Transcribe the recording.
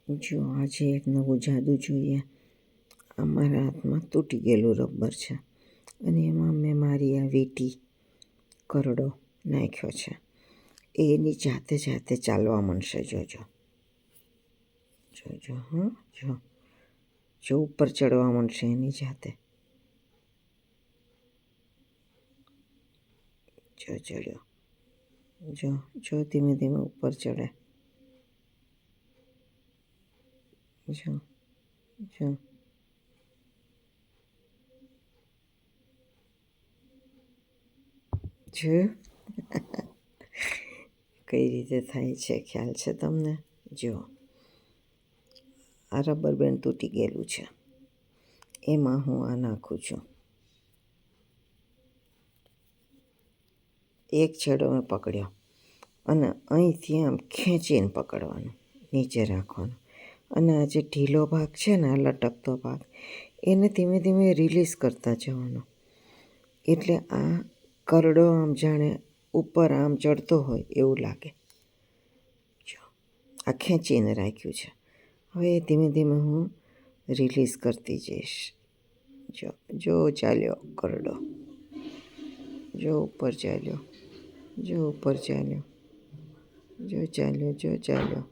જો આજે એક નવું જાદુ જોઈએ. અમારા હાથમાં તૂટી ગયેલું રબર છે અને એમાં મેં મારી આ વીંટી કરડો નાખ્યો છે. એની જાતે જાતે ચાલવા માંડશે. જોજો જોજો હા, જો ઉપર ચડવા માંડશે એની જાતે. જો ચડ્યો. જો ધીમે ધીમે ઉપર ચડે. જો કઈ રીતે થાય છે ખ્યાલ છે તમને? જો આ રબર બેન્ડ તૂટી ગયેલું છે, એમાં હું આ નાખું છું. એક છેડો મેં પકડ્યો અને અહીંથી આમ ખેંચીને પકડવાનું, નીચે રાખવાનું અને આ જે ઢીલો ભાગ છે ને, આ લટકતો ભાગ, એને ધીમે ધીમે રિલીઝ કરતા જવાનો. એટલે આ કરડો આમ જાણે ઉપર આમ ચડતો હોય એવું લાગે. જો આ ખેંચીને રાખ્યું છે. હવે ધીમે ધીમે હું રિલીઝ કરતી જઈશ. જો ચાલ્યો કરડો. જો ઉપર ચાલ્યો. જો ઉપર ચાલ્યો. જો ચાલ્યો.